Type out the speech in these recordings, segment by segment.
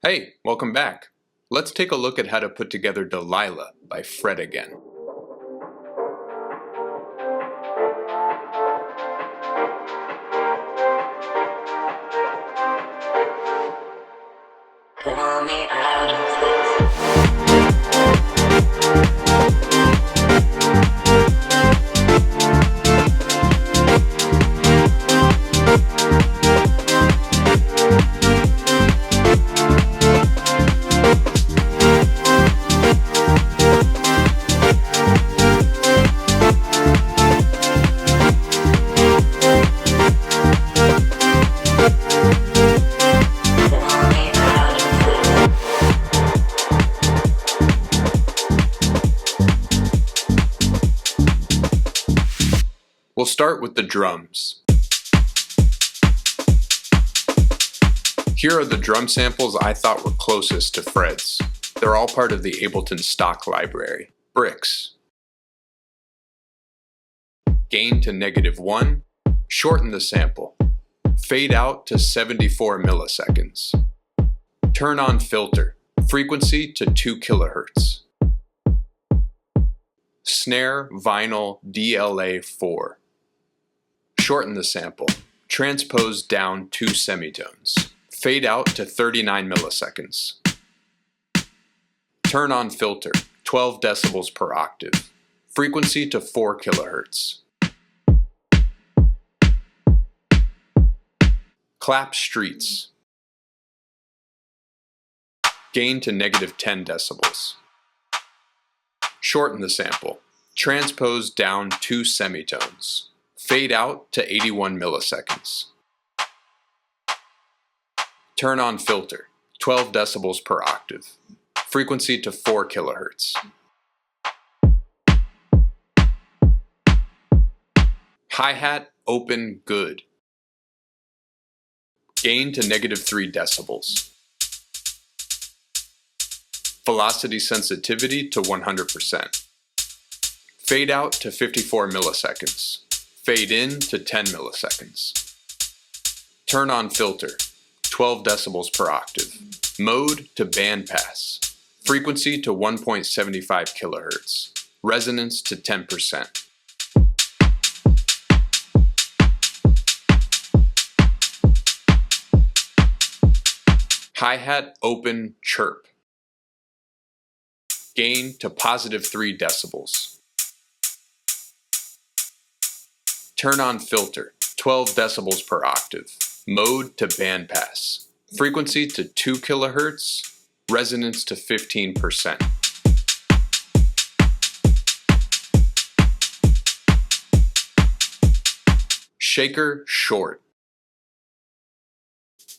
Hey, welcome back. Let's take a look at how to put together Delilah by Fred again. Pull me out of this. We'll start with the drums. Here are the drum samples I thought were closest to Fred's. They're all part of the Ableton stock library. Bricks. Gain to -1. Shorten the sample. Fade out to 74 milliseconds. Turn on filter. Frequency to 2 kHz. Snare vinyl DLA 4. Shorten the sample. Transpose down 2 semitones. Fade out to 39 milliseconds. Turn on filter, 12 decibels per octave. Frequency to 4 kHz. Clap streets. Gain to -10 decibels. Shorten the sample. Transpose down 2 semitones. Fade out to 81 milliseconds. Turn on filter, 12 decibels per octave. Frequency to 4 kHz. Hi-hat open good. Gain to -3 decibels. Velocity sensitivity to 100%. Fade out to 54 milliseconds. Fade in to 10 milliseconds. Turn on filter, 12 decibels per octave. Mode to bandpass. Frequency to 1.75 kHz. Resonance to 10%. Hi-hat open chirp. Gain to +3 decibels. Turn on filter, 12 decibels per octave. Mode to bandpass. Frequency to 2 kHz. Resonance to 15%. Shaker short.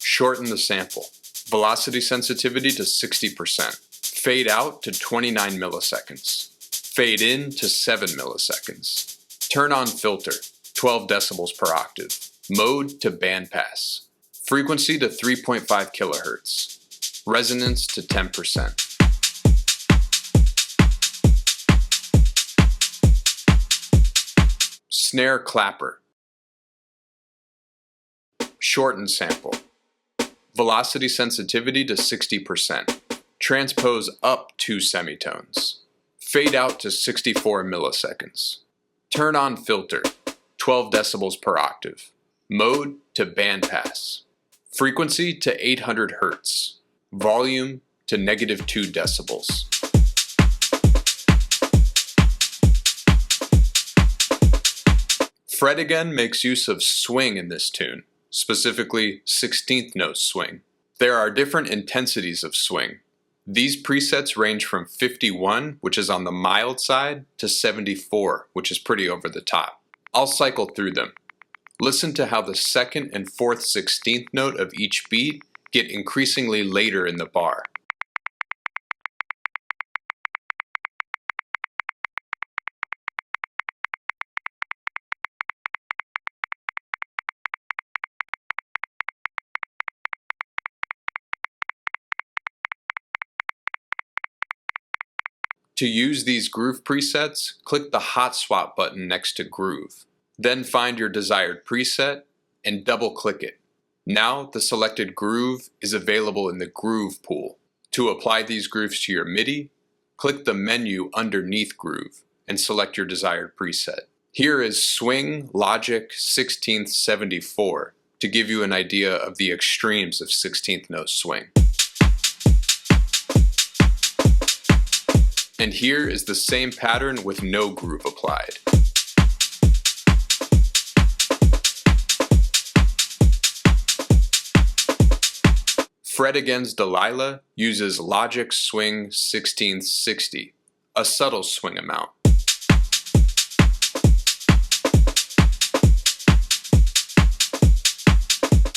Shorten the sample. Velocity sensitivity to 60%. Fade out to 29 milliseconds. Fade in to 7 milliseconds. Turn on filter, 12 decibels per octave. Mode to bandpass. Frequency to 3.5 kHz. Resonance to 10%. Snare clapper. Shorten sample. Velocity sensitivity to 60%. Transpose up 2 semitones. Fade out to 64 milliseconds. Turn on filter, 12 decibels per octave. Mode to bandpass. Frequency to 800 Hz. Volume to -2 decibels. Fred again makes use of swing in this tune, specifically 16th note swing. There are different intensities of swing. These presets range from 51, which is on the mild side, to 74, which is pretty over the top. I'll cycle through them. Listen to how the second and fourth 16th note of each beat get increasingly later in the bar. To use these groove presets, click the hot swap button next to groove. Then find your desired preset and double click it. Now the selected groove is available in the Groove pool. To apply these grooves to your MIDI, click the menu underneath Groove and select your desired preset. Here is Swing Logic 16th 74 to give you an idea of the extremes of 16th note swing. And here is the same pattern with no groove applied. Fred Again's Delilah uses Logic Swing 16th 60, a subtle swing amount.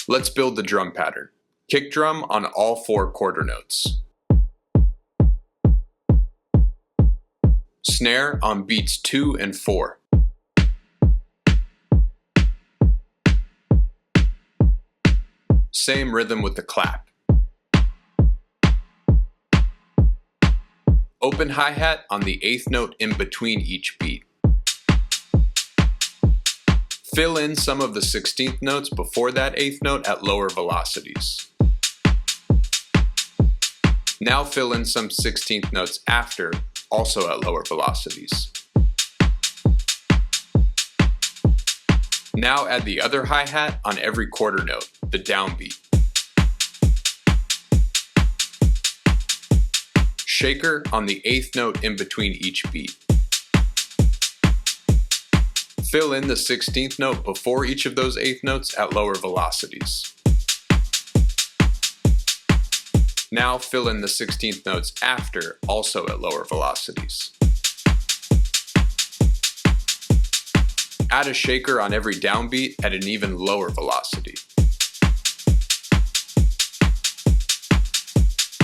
Let's build the drum pattern. Kick drum on all 4 quarter notes. Snare on beats 2 and 4. Same rhythm with the clap. Open hi-hat on the 8th note in between each beat. Fill in some of the 16th notes before that 8th note at lower velocities. Now fill in some 16th notes after, also at lower velocities. Now add the other hi-hat on every quarter note, the downbeat. Shaker on the 8th note in between each beat. Fill in the 16th note before each of those 8th notes at lower velocities. Now fill in the 16th notes after, also at lower velocities. Add a shaker on every downbeat at an even lower velocity.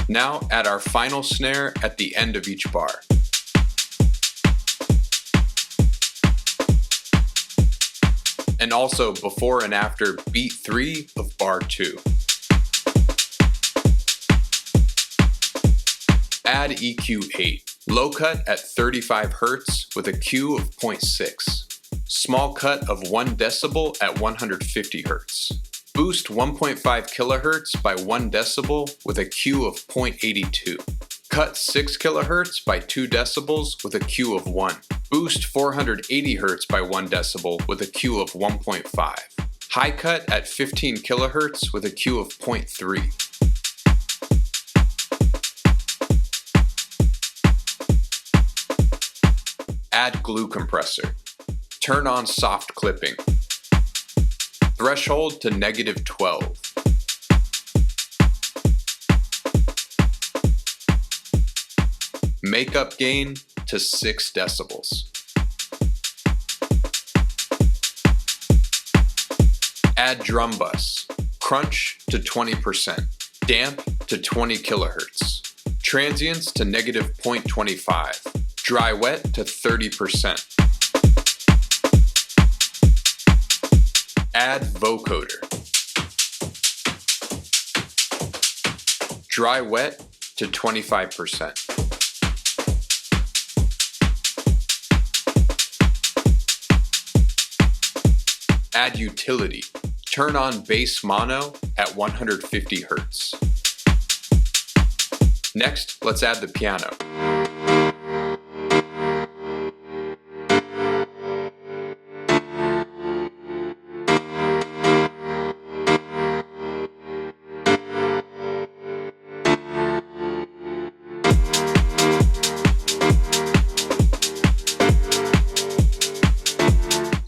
Now add our final snare at the end of each bar. And also before and after beat 3 of bar 2. Add EQ 8, low cut at 35 Hz with a Q of 0.6, small cut of 1 decibel at 150 Hz. Boost 1.5 kHz by 1 decibel with a Q of 0.82. Cut 6 kHz by 2 decibels with a Q of 1. Boost 480 Hz by 1 decibel with a Q of 1.5. High cut at 15 kHz with a Q of 0.3. Add glue compressor. Turn on soft clipping. Threshold to -12. Makeup gain to 6 decibels. Add drum bus. Crunch to 20%. Damp to 20 kHz. Transients to -0.25. Dry wet to 30%. Add vocoder. Dry wet to 25%. Add utility. Turn on bass mono at 150 Hz. Next, let's add the piano.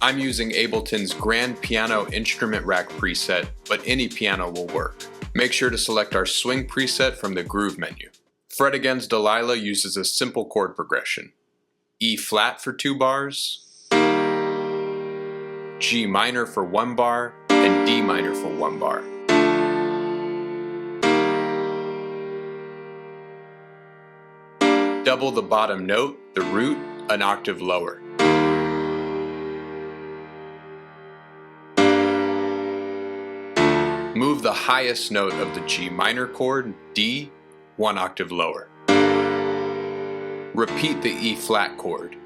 I'm using Ableton's Grand Piano Instrument Rack preset, but any piano will work. Make sure to select our swing preset from the Groove menu. Fred Again's Delilah uses a simple chord progression. E flat for 2 bars, G minor for 1 bar, and D minor for 1 bar. Double the bottom note, the root, an octave lower. Move the highest note of the G minor chord, D, 1 octave lower. Repeat the E flat chord.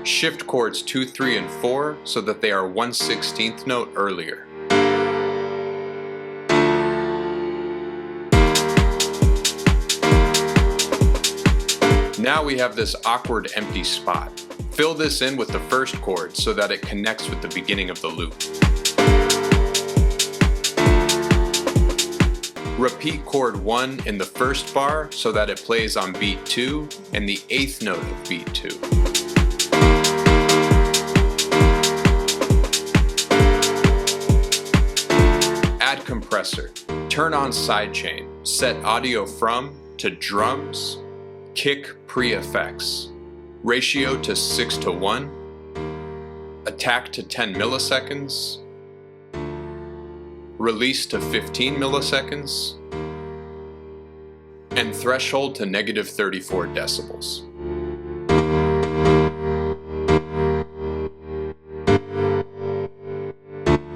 Shift chords 2, 3, and 4 so that they are 1/16th note earlier. Now we have this awkward empty spot. Fill this in with the first chord so that it connects with the beginning of the loop. Repeat chord 1 in the first bar so that it plays on beat 2 and the 8th note of beat 2. Add compressor. Turn on sidechain. Set audio from to drums. Kick pre-effects. Ratio to 6:1. Attack to 10 milliseconds. Release to 15 milliseconds. And threshold to -34 decibels.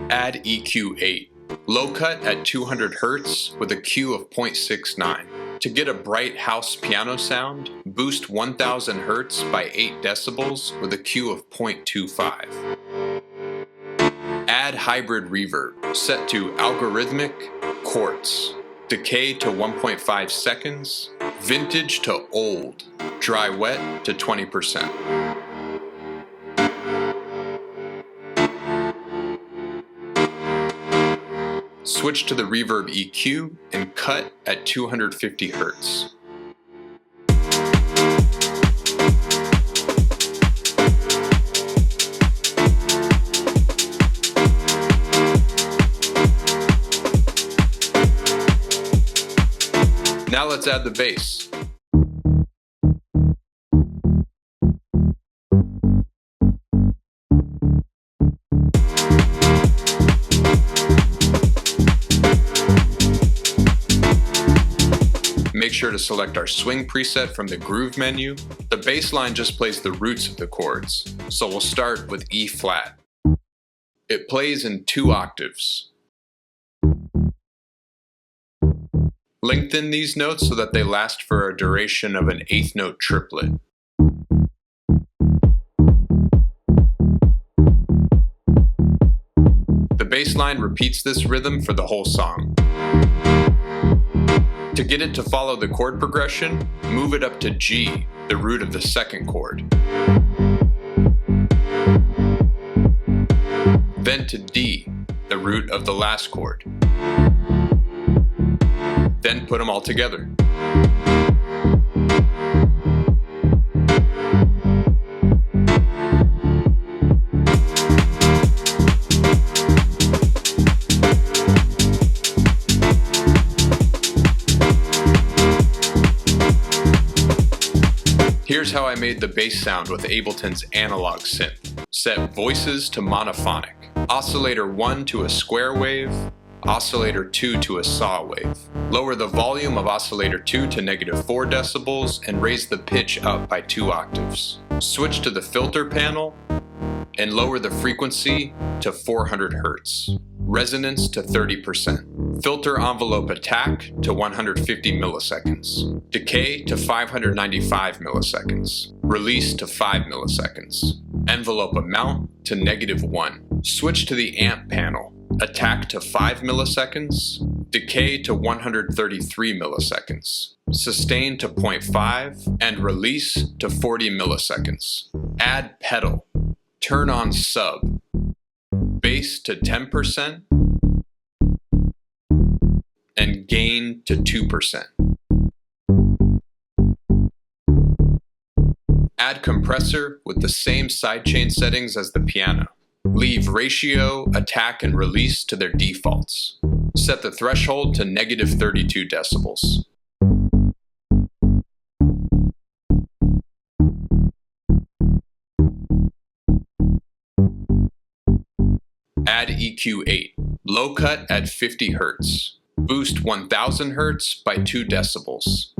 Add EQ 8. Low cut at 200 Hz with a Q of 0.69. To get a bright house piano sound, boost 1000 Hz by 8 decibels with a Q of 0.25. Add hybrid reverb, set to algorithmic, quartz. Decay to 1.5 seconds, vintage to old, dry wet to 20%. Switch to the reverb EQ and cut at 250 Hz. Now let's add the bass. Make sure to select our swing preset from the groove menu. The bass line just plays the roots of the chords, so we'll start with E flat. It plays in 2 octaves. Lengthen these notes so that they last for a duration of an 8th note triplet. The bass line repeats this rhythm for the whole song. To get it to follow the chord progression, move it up to G, the root of the second chord. Then to D, the root of the last chord. Then put them all together. Here's how I made the bass sound with Ableton's analog synth. Set voices to monophonic, oscillator 1 to a square wave, oscillator 2 to a saw wave. Lower the volume of oscillator 2 to -4 decibels and raise the pitch up by 2 octaves. Switch to the filter panel and lower the frequency to 400 Hz. Resonance to 30%. Filter envelope attack to 150 milliseconds. Decay to 595 milliseconds. Release to 5 milliseconds. Envelope amount to -1. Switch to the amp panel. Attack to 5 milliseconds. Decay to 133 milliseconds. Sustain to 0.5 and release to 40 milliseconds. Add pedal. Turn on sub. Bass to 10% and gain to 2%. Add compressor with the same sidechain settings as the piano. Leave ratio, attack, and release to their defaults. Set the threshold to -32 decibels. Add EQ 8. Low cut at 50 Hz. Boost 1000 Hz by 2 decibels.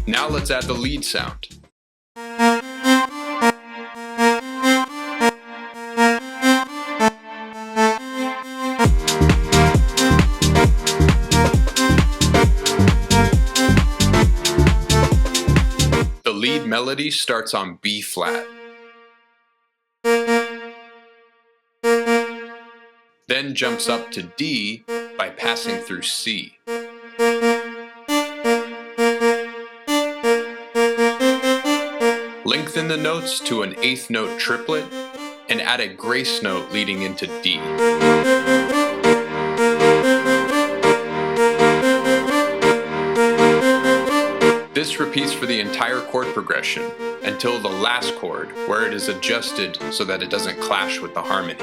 Now let's add the lead sound. melody starts on B flat. Then jumps up to D by passing through C. Lengthen the notes to an eighth note triplet and add a grace note leading into D. This repeats for the entire chord progression until the last chord, where it is adjusted so that it doesn't clash with the harmony.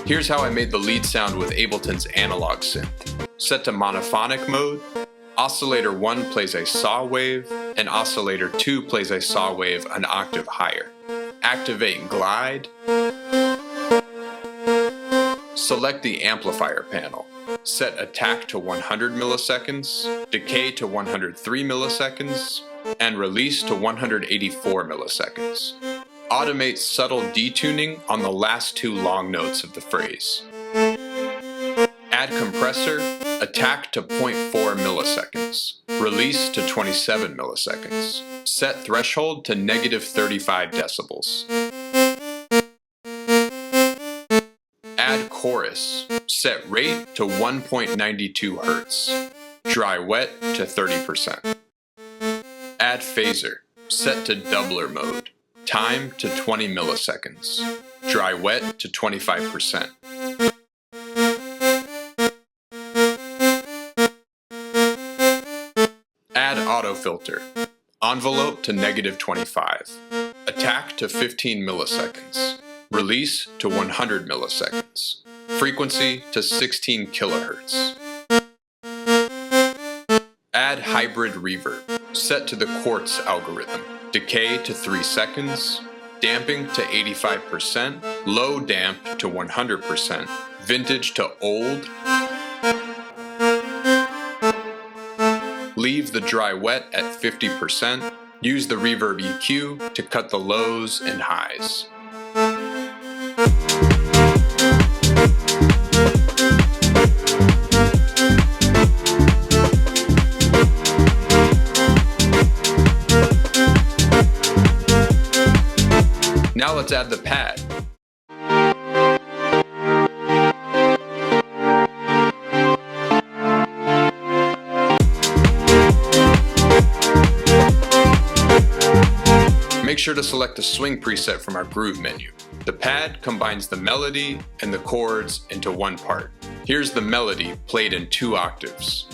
Here's how I made the lead sound with Ableton's analog synth. Set to monophonic mode, oscillator 1 plays a saw wave, and oscillator 2 plays a saw wave an octave higher. Activate glide. Select the amplifier panel. Set attack to 100 milliseconds, decay to 103 milliseconds, and release to 184 milliseconds. Automate subtle detuning on the last two long notes of the phrase. Add compressor, attack to 0.4 milliseconds, release to 27 milliseconds. Set threshold to -35 decibels. Add chorus, set rate to 1.92 Hz. Dry wet to 30%. Add phaser, set to doubler mode. Time to 20 milliseconds. Dry wet to 25%. Add auto filter. Envelope to -25. Attack to 15 milliseconds. Release to 100 milliseconds. Frequency to 16 kilohertz. Add hybrid reverb. Set to the Chords algorithm. Decay to 3 seconds. Damping to 85%. Low damp to 100%. Vintage to old. Leave the dry wet at 50%. Use the reverb EQ to cut the lows and highs. Now let's add the pad. Make sure to select the swing preset from our groove menu. The pad combines the melody and the chords into one part. Here's the melody played in 2 octaves.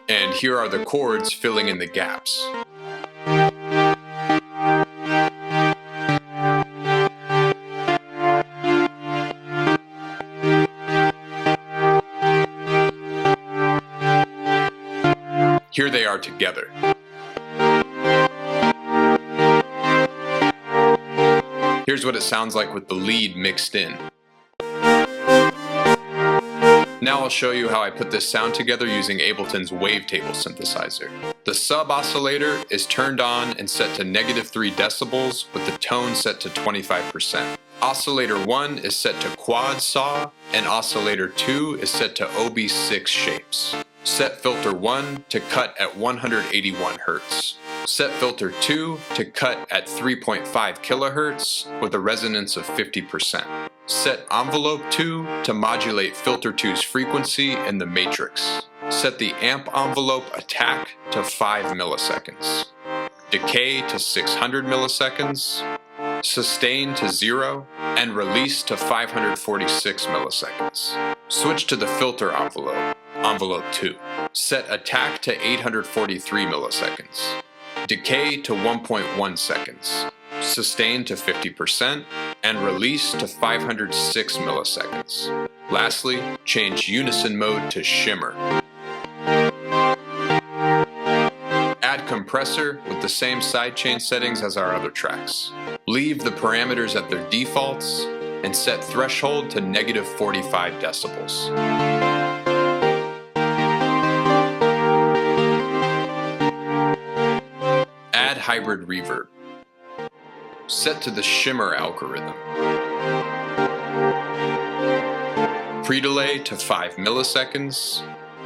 And here are the chords filling in the gaps. Here they are together. Here's what it sounds like with the lead mixed in. Now I'll show you how I put this sound together using Ableton's wavetable synthesizer. The sub oscillator is turned on and set to -3 decibels with the tone set to 25%. Oscillator 1 is set to quad saw and oscillator 2 is set to OB6 shapes. Set filter 1 to cut at 181 Hz. Set filter 2 to cut at 3.5 kHz with a resonance of 50%. Set envelope 2 to modulate filter 2's frequency in the matrix. Set the amp envelope attack to 5 milliseconds. Decay to 600 milliseconds. Sustain to 0, and release to 546 milliseconds. Switch to the filter envelope, envelope 2. Set attack to 843 milliseconds. Decay to 1.1 seconds. Sustain to 50%, and release to 506 milliseconds. Lastly, change unison mode to shimmer. Add compressor with the same sidechain settings as our other tracks. Leave the parameters at their defaults and set threshold to -45 decibels. Add hybrid reverb. Set to the shimmer algorithm. Pre-delay to 5 milliseconds,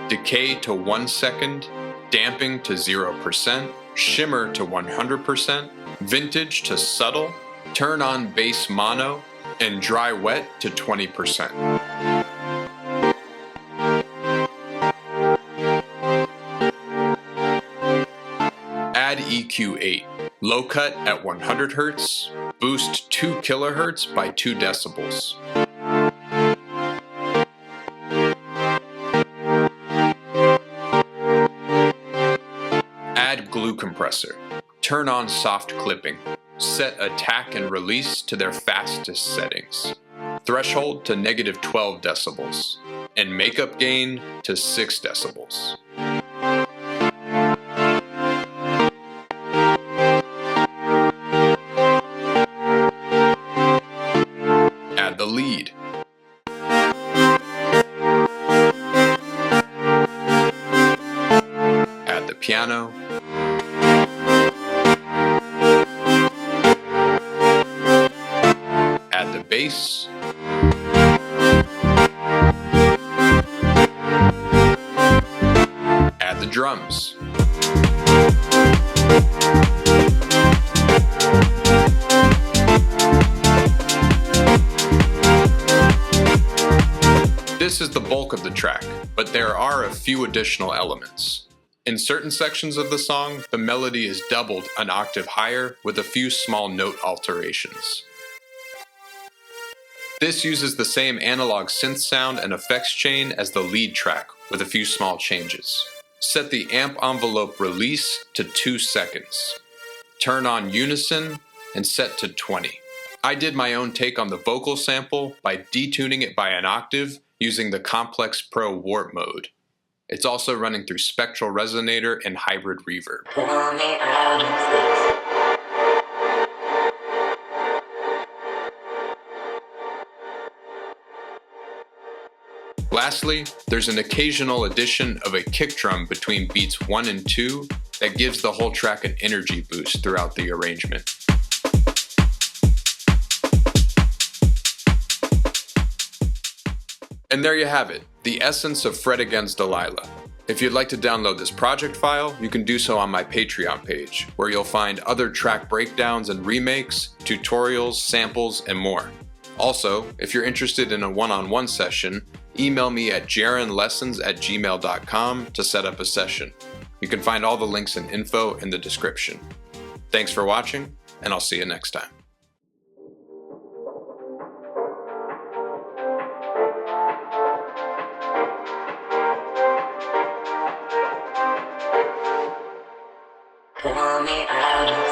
decay to 1 second, damping to 0%, shimmer to 100%, vintage to subtle, turn on bass mono, and dry wet to 20%. Add EQ8, low cut at 100 Hz, boost 2 kHz by 2 decibels. Add glue compressor. Turn on soft clipping. Set attack and release to their fastest settings. Threshold to -12 decibels. And makeup gain to 6 decibels. Add the lead. Add the piano. Add the bass. Add the drums. This is the bulk of the track, but there are a few additional elements. In certain sections of the song, the melody is doubled an octave higher with a few small note alterations. This uses the same analog synth sound and effects chain as the lead track with a few small changes. Set the amp envelope release to 2 seconds. Turn on unison and set to 20. I did my own take on the vocal sample by detuning it by an octave using the Complex Pro Warp mode. It's also running through Spectral Resonator and Hybrid Reverb. Pull me out of this. Lastly, there's an occasional addition of a kick drum between beats 1 and 2 that gives the whole track an energy boost throughout the arrangement. And there you have it, the essence of Fret Against Delilah. If you'd like to download this project file, you can do so on my Patreon page, where you'll find other track breakdowns and remakes, tutorials, samples, and more. Also, if you're interested in a one-on-one session, email me at jaronlessons@gmail.com to set up a session. You can find all the links and info in the description. Thanks for watching, and I'll see you next time. Pull me out of